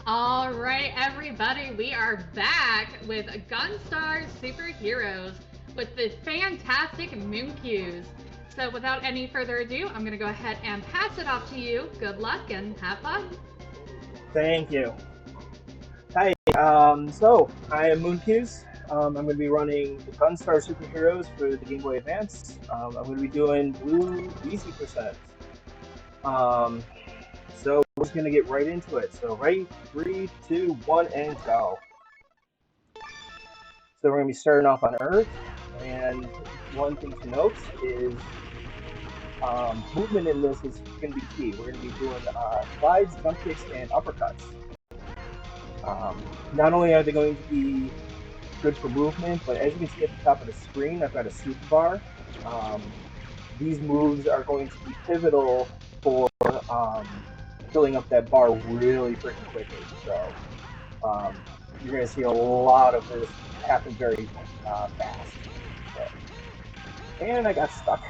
All right, everybody, we are back with Gunstar Superheroes with the fantastic Moonkues. So, without any further ado, I'm going to go ahead and pass it off to you. Good luck and have fun. Thank you. Hi, I am Moonkues. I'm going to be running the Gunstar Superheroes for the Game Boy Advance. I'm going to be doing Blue Easy Percent. Um, we're just going to get right into it. So, ready? 3, 2, 1, and go. So, we're going to be starting off on Earth. And one thing to note is movement in this is going to be key. We're going to be doing slides, jump kicks, and uppercuts. Not only are they going to be good for movement, but as you can see at the top of the screen, I've got a super bar. These moves are going to be pivotal for filling up that bar really freaking quickly. So you're going to see a lot of this happen very fast. So, and I got stuck.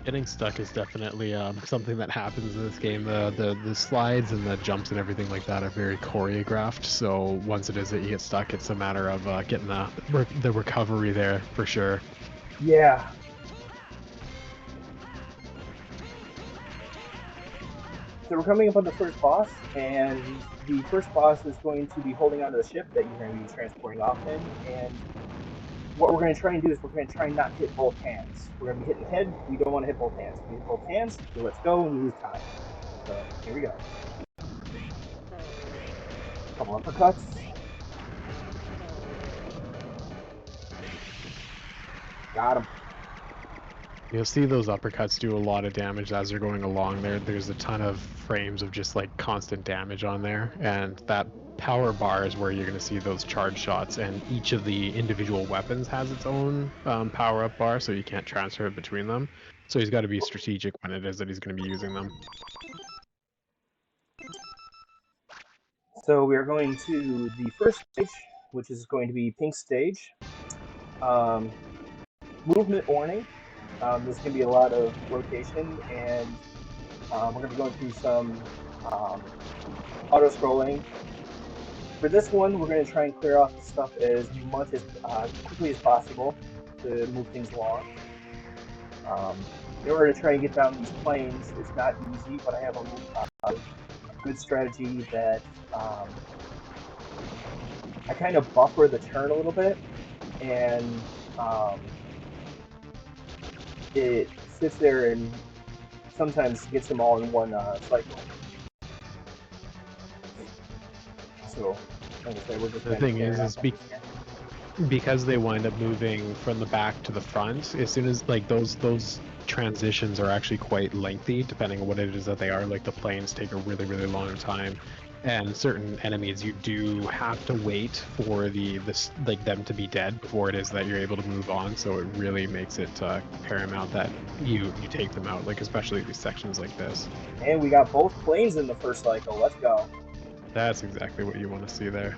Getting stuck is definitely something that happens in this game. The slides and the jumps and everything like that are very choreographed. So once it is that you get stuck, it's a matter of getting the recovery there for sure. Yeah. So we're coming up on the first boss, and the first boss is going to be holding onto the ship that you're going to be transporting off in, and what we're going to try and do is we're going to try and not hit both hands. We're going to be hitting the head. We don't want to hit both hands. If we hit both hands, we let's go and we lose time. So here we go. Couple uppercuts. Got him. You'll see those uppercuts do a lot of damage as you're going along there. There's a ton of frames of just like constant damage on there, and that power bar is where you're going to see those charge shots, and each of the individual weapons has its own power-up bar, so you can't transfer it between them. So he's got to be strategic when it is that he's going to be using them. So we are going to the first stage, which is going to be pink stage. Movement warning. There's going to be a lot of rotation, and we're going to be going through some auto scrolling. For this one, we're going to try and clear off the stuff as much as quickly as possible to move things along. In order to try and get down these planes, it's not easy, but I have a good strategy that I kind of buffer the turn a little bit, and it sits there and sometimes gets them all in one cycle. So, like I said, we're just The thing is because they wind up moving from the back to the front, as soon as like those transitions are actually quite lengthy, depending on what it is that they are. Like the planes take a really, really long time, and certain enemies you do have to wait for them to be dead before it is that you're able to move on. So it really makes it paramount that you take them out, like especially these sections like this. And we got both planes in the first cycle. Let's go. That's exactly what you want to see there.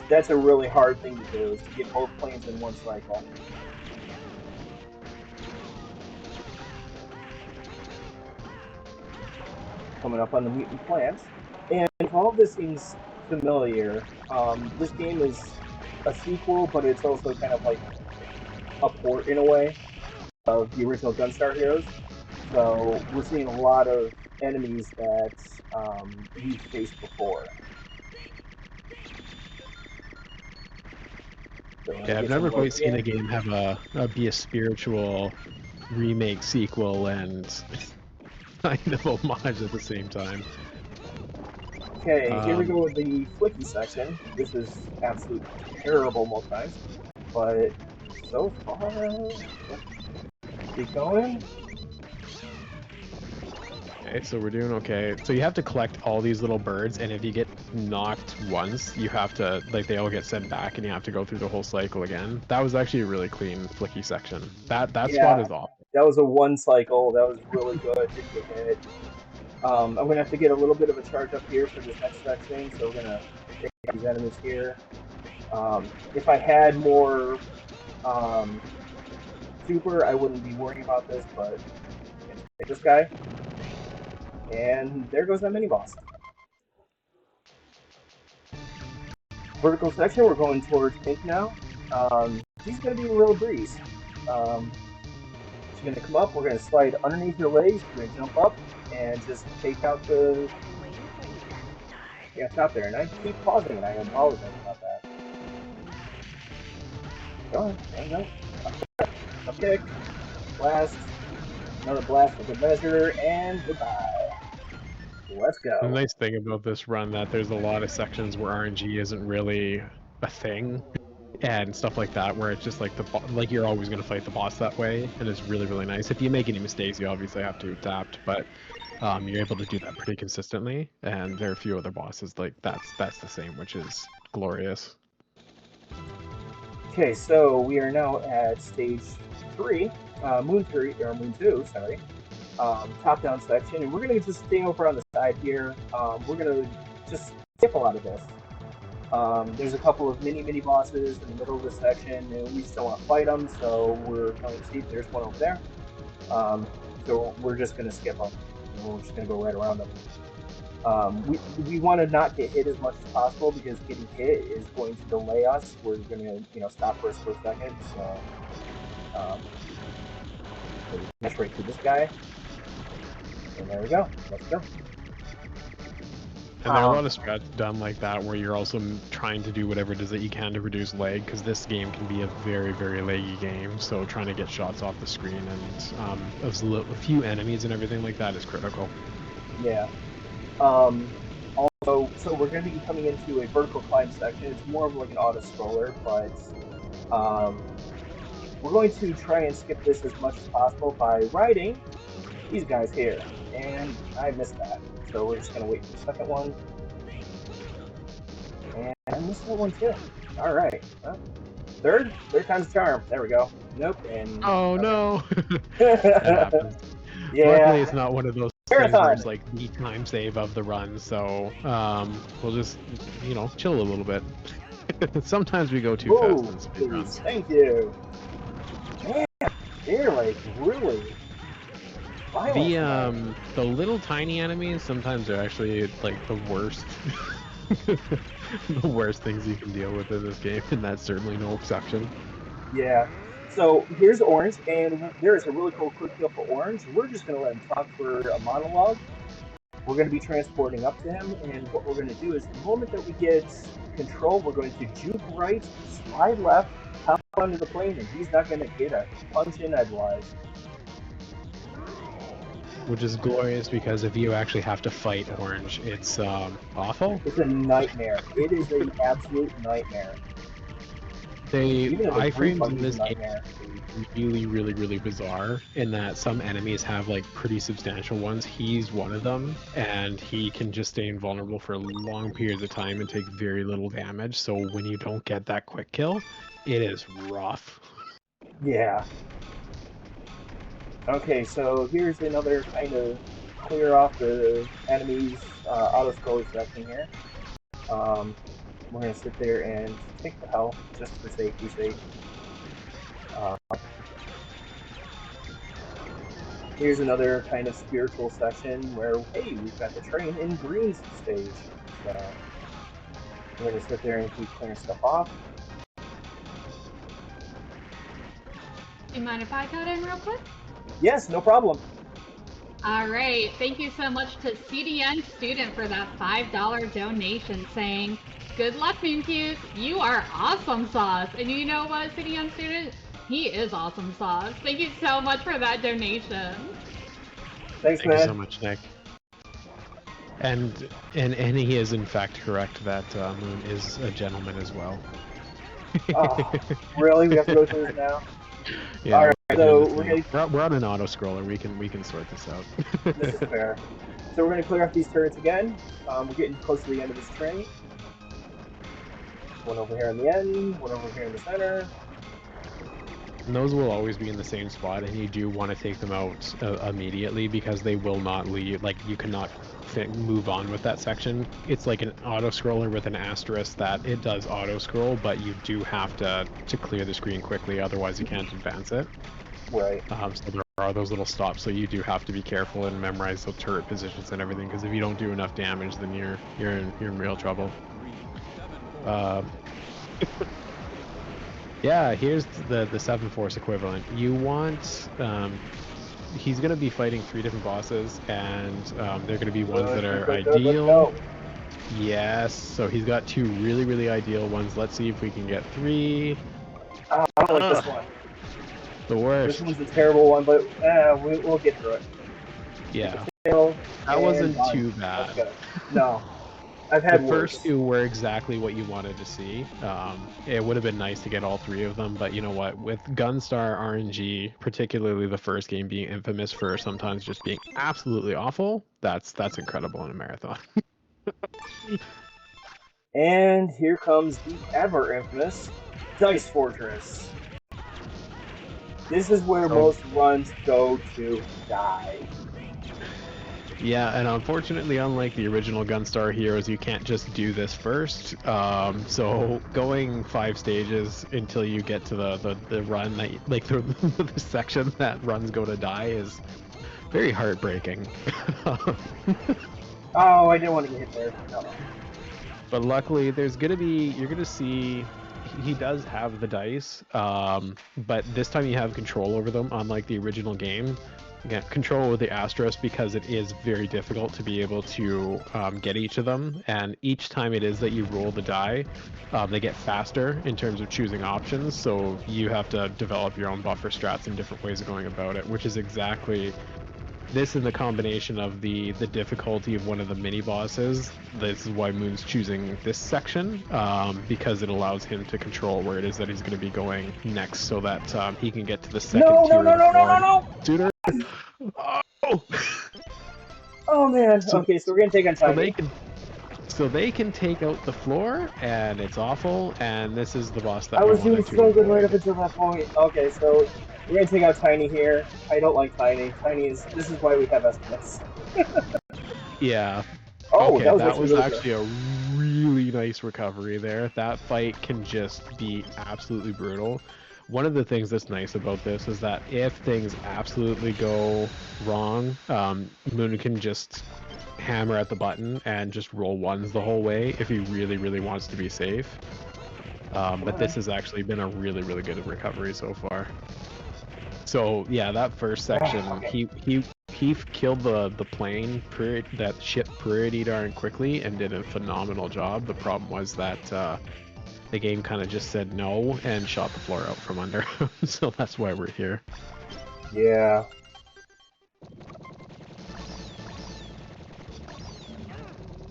That's a really hard thing to do, is to get both planes in one cycle. Coming up on the mutant plants, and if all of this seems familiar, this game is a sequel, but it's also kind of like a port in a way of the original Gunstar Heroes. So we're seeing a lot of enemies that we've faced before. So Yeah, I've never quite seen a game have be a spiritual remake, sequel, and kind of homage at the same time. Okay, here we go with the flicky section. This is absolute terrible most times, but so far, keep going. Okay, so we're doing okay. So you have to collect all these little birds, and if you get knocked once, you have to, like, they all get sent back, and you have to go through the whole cycle again. That was actually a really clean, flicky section. That spot Yeah, is awesome. that was a one cycle. That was really good. Didn't get hit. I'm gonna have to get a little bit of a charge up here for this next section, so we're gonna take out these enemies here. If I had more super, I wouldn't be worrying about this, but Take this guy. And there goes that mini boss. Vertical section, we're going towards pink now. He's going to be a real breeze. He's going to come up, we're going to slide underneath your legs, we're going to jump up, and just take out the... Yeah, it's out there, and I keep pausing, and I apologize about that. Go on, there you go. Up kick, blast, another blast for good measure, and goodbye. Let's go. The nice thing about this run that there's a lot of sections where RNG isn't really a thing, and stuff like that, where it's just like like you're always going to fight the boss that way, and it's really, really nice. If you make any mistakes, you obviously have to adapt, but you're able to do that pretty consistently, and there are a few other bosses like that's the same, which is glorious. Okay, so we are now at stage 3, Moon 2, sorry. Top-down section, and we're going to just stay over on the side here. We're going to just skip a lot of this. There's a couple of mini bosses in the middle of this section, and we just don't want to fight them, so we're going to see there's one over there. So we're just going to skip them, and we're just going to go right around them. We want to not get hit as much as possible, because getting hit is going to delay us. We're going to stop for a split second, so dash right through this guy. And there we go. Let's go. And there are a lot of strats done like that where you're also trying to do whatever it is that you can to reduce lag, because this game can be a very, very laggy game. So trying to get shots off the screen and a few enemies and everything like that is critical. Yeah. Also, so we're going to be coming into a vertical climb section. It's more of like an auto scroller, but we're going to try and skip this as much as possible by riding these guys here. And I missed that. So we're just going to wait for the second one. And I missed that one too. Alright. Well, third time's a charm. There we go. Nope. And oh okay. No. That happens. Yeah. Luckily it's not one of those things Marathon. where it's like the time save of the run, so we'll just chill a little bit. Sometimes we go too fast in speed runs. Thank you. Man, they're like really violent. The little tiny enemies sometimes are actually like the worst. The worst things you can deal with in this game, and that's certainly no exception. Yeah. So here's Orange, and there is a really cool quick kill for Orange. We're just going to let him talk for a monologue. We're going to be transporting up to him, and what we're going to do is the moment that we get control, we're going to juke right, slide left, hop onto the plane, and he's not going to get a punch in edgewise. Which is glorious, because if you actually have to fight Orange, it's awful. It's a nightmare. It is an absolute nightmare. Iframes in this game are really, really, really bizarre in that some enemies have like pretty substantial ones. He's one of them, and he can just stay invulnerable for long periods of time and take very little damage. So when you don't get that quick kill, it is rough. Yeah. Okay, so here's another kind of clear off the enemies auto-scroller section here. We're going to sit there and take the health just for safety's sake. Here's another kind of spiritual section where, hey, we've got the train in green stage. So we're going to sit there and keep clearing stuff off. Do you mind if I cut in real quick? Yes, no problem. All right. Thank you so much to CDN Student for that $5 donation saying, good luck, Moonkues. You are awesome sauce. And you know what, CDN Student? He is awesome sauce. Thank you so much for that donation. Thanks, man. Thank you so much, Nick. And he is in fact correct that Moon is a gentleman as well. Oh, really? We have to go through this now? Yeah. All right, so we're on an auto scroller. We can sort this out. This is fair. So we're gonna clear off these turrets again. We're getting close to the end of this train. One over here on the end. One over here in the center. And those will always be in the same spot, and you do want to take them out immediately, because they will not leave. Like, you cannot move on with that section. It's like an auto scroller with an asterisk that it does auto scroll, but you do have to clear the screen quickly, otherwise you can't advance it. Right. So there are those little stops, so you do have to be careful and memorize the turret positions and everything, because if you don't do enough damage, then you're in real trouble. Yeah, here's the 7 Force equivalent. You want he's gonna be fighting 3 different bosses, and they're gonna be ones that are ideal. Yes, so he's got 2 really ideal ones. Let's see if we can get 3. I don't like this one. The worst. This one's a terrible one, but we'll get through it. Yeah. Kill, That wasn't done. too bad. No. I've had the worse. first 2 were exactly what you wanted to see. It would have been nice to get all 3 of them, but you know what? With Gunstar RNG, particularly the first game being infamous for sometimes just being absolutely awful, that's incredible in a marathon. And here comes the ever infamous Dice Fortress. This is where most runs go to die. Yeah, and unfortunately, unlike the original Gunstar Heroes, you can't just do this first. So going 5 stages until you get to the run that, like the section that runs go to die is very heartbreaking. Oh, I didn't want to get hit there. No. But luckily, you're gonna see he does have the dice, but this time you have control over them, unlike the original game. Again, control with the asterisk, because it is very difficult to be able to get each of them, and each time it is that you roll the die, they get faster in terms of choosing options, so you have to develop your own buffer strats and different ways of going about it, which is exactly this in the combination of the difficulty of one of the mini bosses. This is why Moon's choosing this section, because it allows him to control where it is that he's going to be going next, so that he can get to the second tier of the board sooner. Oh! Oh man. Okay, so we're gonna take on Tiny. So they can take out the floor, and it's awful. And this is the boss that I we was doing wanted to so good avoid. right up until that point. Okay, so we're gonna take out Tiny here. I don't like Tiny. This is why we have estimates. Yeah. Oh, okay, that was actually a really nice recovery there. That fight can just be absolutely brutal. One of the things that's nice about this is that if things absolutely go wrong, Moon can just hammer at the button and just roll 1s the whole way if he really wants to be safe. But this has actually been a really good recovery so far. So yeah, that first section, he killed the plane, that ship pretty darn quickly, and did a phenomenal job. The problem was that the game kind of just said no and shot the floor out from under him, so that's why we're here. Yeah.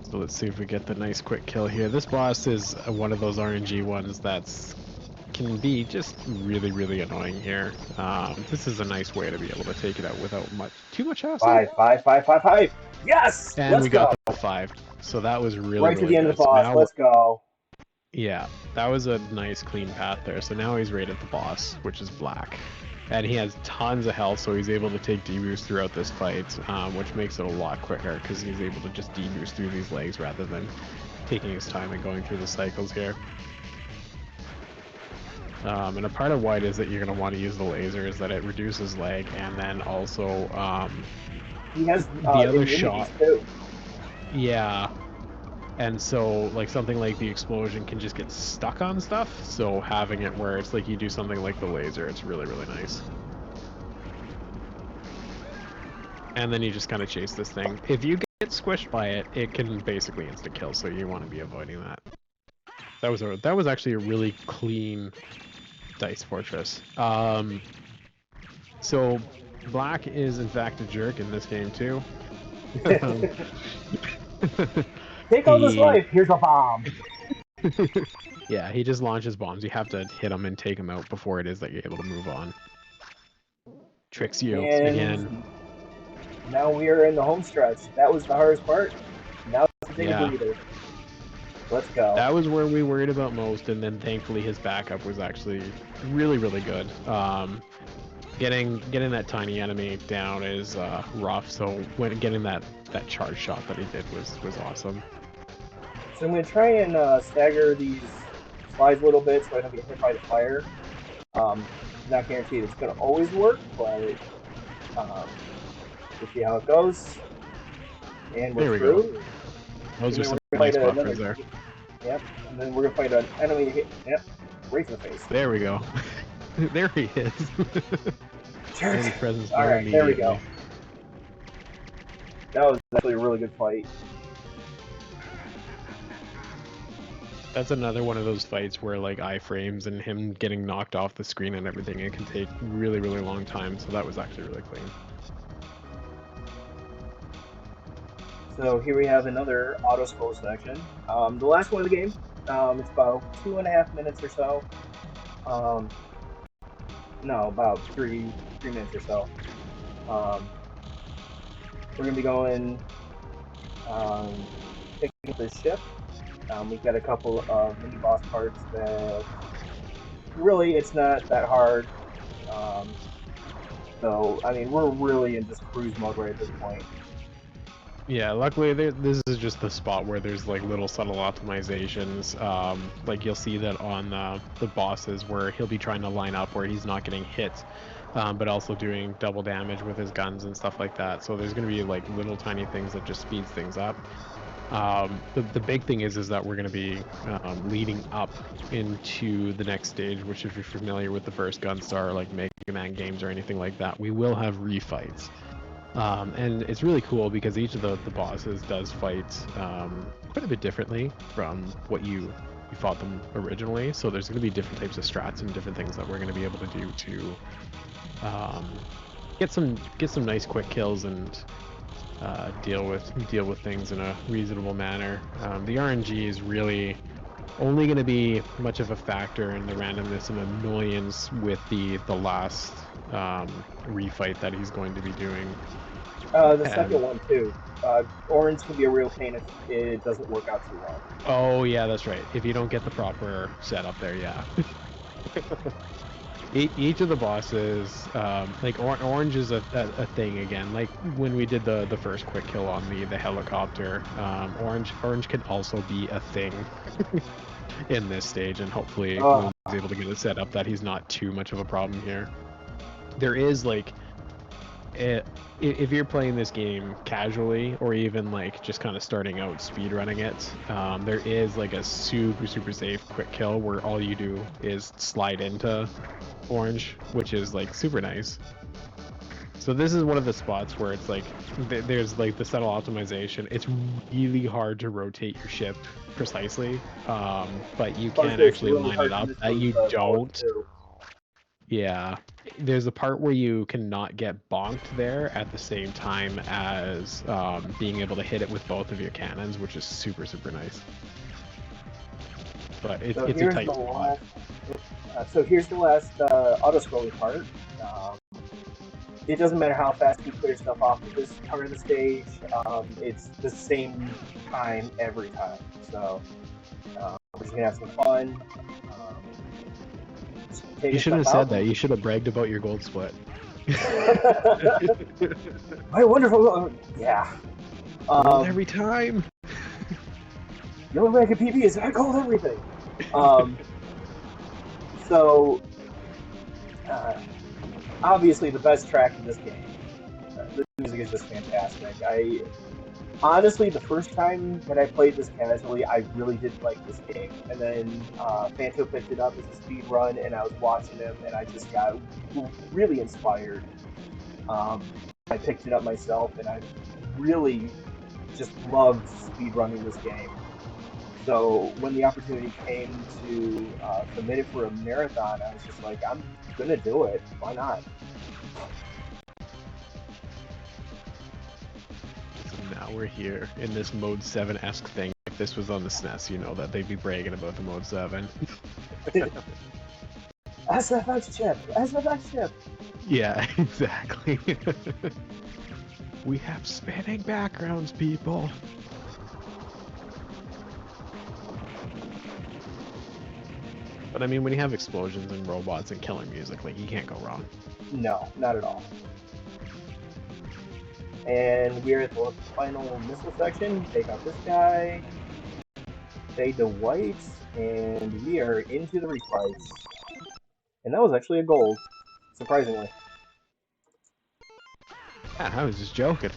So let's see if we get the nice quick kill here. This boss is one of those RNG ones that's can be just really annoying here. This is a nice way to be able to take it out without too much hassle. 5. Yes! And Let's we got the 5. So that was really right to the end good. of the boss. Let's go. Yeah, that was a nice clean path there. So now he's right at the boss, which is Black. And he has tons of health, so he's able to take deboost throughout this fight, which makes it a lot quicker, because he's able to just deboost through these legs rather than taking his time and going through the cycles here. And a part of why it is that you're going to want to use the laser is that it reduces lag, and then also he has the other shot too. Yeah. And so, like, something like the explosion can just get stuck on stuff, so having it where it's like you do something like the laser, it's really nice. And then you just kind of chase this thing. If you get squished by it, it can basically insta-kill, so you want to be avoiding that. That was actually a really clean Dice Fortress. So, Black is in fact a jerk in this game, too. Take all this life, here's a bomb. Yeah, he just launches bombs. You have to hit him and take him out before it is that you're able to move on. Tricks you again. Now we are in the home stretch. That was the hardest part. Now let's take a breather. Let's go. That was where we worried about most, and then thankfully his backup was actually really good. Getting that tiny enemy down is rough, so when getting that charge shot that he did was awesome. So I'm going to try and stagger these slides a little bit so I don't get hit by the fire. not guaranteed it's going to always work, but we'll see how it goes. And we're There we through. go. Those And are then some we're nice going to fight buffers there. Yep. And then we're going to fight an enemy. Yep. Right to the face. There we go. There he is. Jerk. His presence All right, there we go. immediately. That was actually a really good fight. That's another one of those fights where like iframes and him getting knocked off the screen and everything, it can take really, really long time. So that was actually really clean. So here we have another auto scroll section. The last one of the game. It's about 2.5 minutes or so. No, about three minutes or so. We're gonna be going picking up this ship. We've got a couple of mini boss parts that really it's not that hard. So I mean we're really in just cruise mode right at this point. Yeah, luckily this is just the spot where there's like little subtle optimizations. Like you'll see that on the bosses where he'll be trying to line up where he's not getting hit, but also doing double damage with his guns and stuff like that. So there's going to be like little tiny things that just speeds things up. The big thing is that we're going to be leading up into the next stage, which if you're familiar with the first Gunstar, like Mega Man games or anything like that, we will have refights. And it's really cool because each of the bosses does fight quite a bit differently from what you fought them originally. So there's going to be different types of strats and different things that we're going to be able to do to get some nice quick kills and deal with things in a reasonable manner. The RNG is really only going to be much of a factor in the randomness and annoyance with the last refight that he's going to be doing. The second one too. Orange can be a real pain if it doesn't work out too well. Oh yeah, that's right. If you don't get the proper setup there, yeah. Each of the bosses, like orange is a thing again. Like when we did the first quick kill on the helicopter, orange can also be a thing in this stage, and hopefully Moon's able to get it set up that he's not too much of a problem here. There is like, if you're playing this game casually or even like just kind of starting out speedrunning it, there is like a super safe quick kill where all you do is slide into orange, which is like super nice. So this is one of the spots where it's like there's like the subtle optimization. It's really hard to rotate your ship precisely, but you can actually really line it up that you don't. Yeah, there's a part where you cannot get bonked there at the same time as being able to hit it with both of your cannons, which is super nice. But it's a tight spot. So here's the last auto-scrolling part. It doesn't matter how fast you clear stuff off of this part of the stage. It's the same time every time. So we're just gonna have some fun. You shouldn't have said that. You should have bragged about your gold split. My wonderful, yeah. Every time. The only way I can PB is I called everything. So, obviously, the best track in this game. The music is just fantastic. Honestly, the first time that I played this casually, I really didn't like this game. And then Fanto picked it up as a speed run, and I was watching him, and I just got really inspired. I picked it up myself, and I really just loved speed running this game. So when the opportunity came to submit it for a marathon, I was just like, I'm gonna do it. Why not? Now we're here in this Mode 7-esque thing. If this was on the SNES, you know that they'd be bragging about the Mode 7. SFX chip! SFX chip! Yeah, exactly. We have spinning backgrounds, people. But I mean, when you have explosions and robots and killing music, like, you can't go wrong. No, not at all. And we're at the final missile section. Take out this guy. Fade to white. And we are into the refights. And that was actually a gold. surprisingly. Yeah, I was just joking.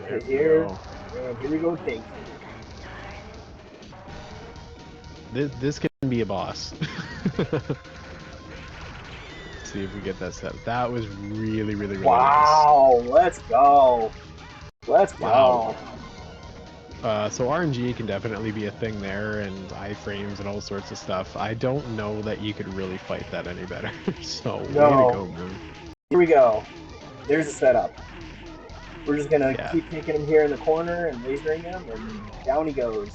There we Here, go. and here we go, King. This can be a boss. Let's see if we get that set. That was really, really, really Wow, let's go. Let's nice. Wow. go. So RNG can definitely be a thing there, and iframes and all sorts of stuff. I don't know that you could really fight that any better. So way to go, Moon. Here we go. There's a setup. We're just gonna keep taking him here in the corner and lasering him, and down he goes.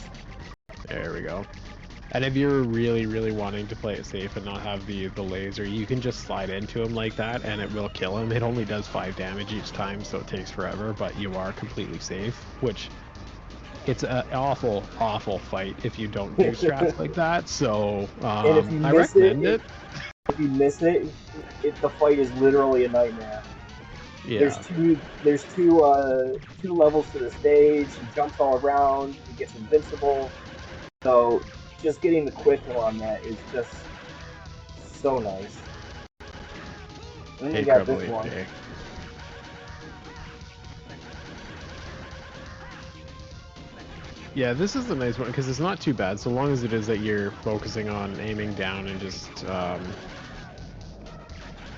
There we go. And if you're really, really wanting to play it safe and not have the laser, you can just slide into him like that, and it will kill him. It only does 5 damage each time, so it takes forever, but you are completely safe, which... It's an awful, awful fight if you don't do strats like that, so and if you I miss recommend it. If you miss it, the fight is literally a nightmare. Yeah. There's two levels to the stage. He jumps all around. He gets invincible. So just getting the quick kill on that is just so nice. And then you got this one. Yeah, this is a nice one because it's not too bad so long as it is that you're focusing on aiming down and just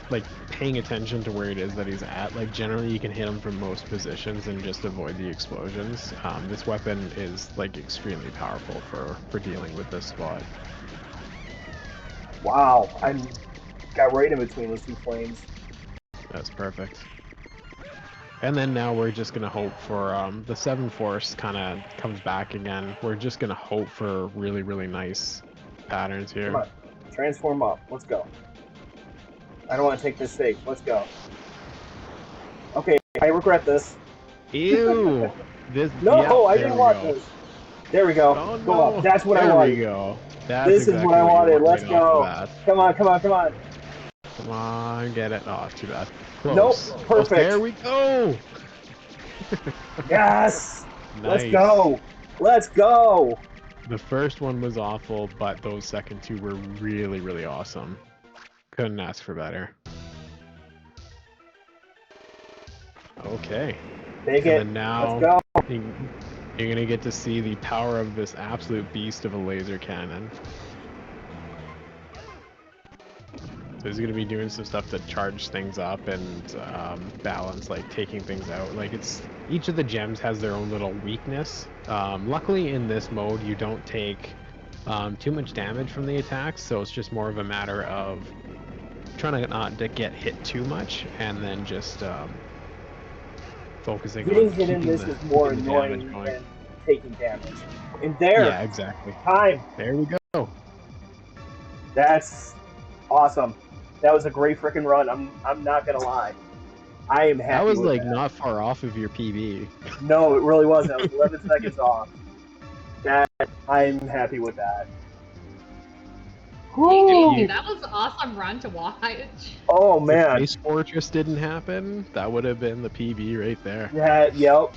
like paying attention to where it is that he's at. Like generally you can hit him from most positions and just avoid the explosions. This weapon is like extremely powerful for dealing with this spot. Wow, I got right in between those two flames. That's perfect. And then now we're just going to hope for the 7 Force kind of comes back again. We're just going to hope for really, really nice patterns here. Come on. Transform up. Let's go. I don't want to take this safe. Let's go. Okay, I regret this. Ew! No, I didn't want this. There we go. Oh, go no. up. That's what I wanted. There we go. That's this exactly is what I wanted. Let's right go. Come on, come on, come on. Come on, get it. Oh, too bad. Close. Nope, perfect. Close. There we go! Yes! Nice. Let's go! Let's go! The first one was awful, but those second two were really, really awesome. Couldn't ask for better. Okay. Take it. And now Let's go. You're gonna get to see the power of this absolute beast of a laser cannon. So he's gonna be doing some stuff to charge things up and balance, like taking things out. Like each of the gems has their own little weakness. Luckily in this mode you don't take too much damage from the attacks, so it's just more of a matter of trying to not to get hit too much and then just focusing Getting on hit in this is more annoying than taking damage. And there. Yeah, exactly. Time. There we go. That's awesome. That was a great freaking run. I'm not gonna lie. I am happy. That was with like that. not far off of your PB. No, it really wasn't. I was 11 seconds off. That I'm happy with that. That was an awesome run to watch. Oh man! If Ice Fortress didn't happen, that would have been the PB right there. Yeah, yep.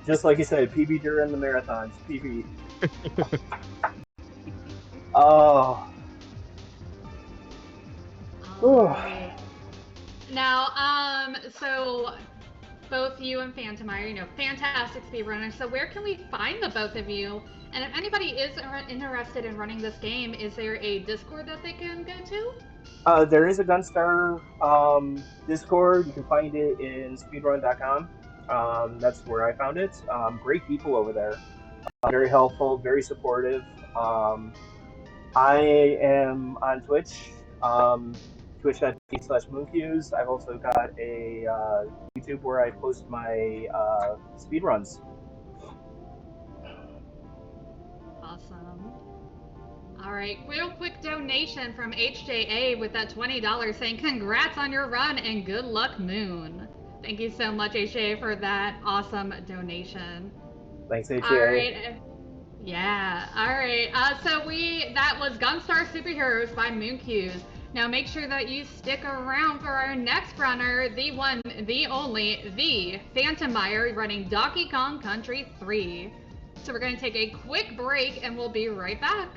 Just like you said, PB during the marathons. PB. Oh. Right. Now, so both you and Phantomire, fantastic speedrunners. So where can we find the both of you? And if anybody is interested in running this game, is there a Discord that they can go to? There is a Gunstar Discord. You can find it in speedrun.com. That's where I found it. Great people over there. Very helpful, very supportive. I am on Twitch. Twitch.tv/Moonkues. I've also got a YouTube where I post my speedruns. Awesome. All right, real quick donation from HJA with that $20 saying congrats on your run and good luck, Moon. Thank you so much, HJA, for that awesome donation. Thanks, HJA. All right. Yeah. All right. So that was Gunstar Superheroes by Moonkues. Now make sure that you stick around for our next runner, the one, the only, the Phantomire running Donkey Kong Country 3. So we're going to take a quick break and we'll be right back.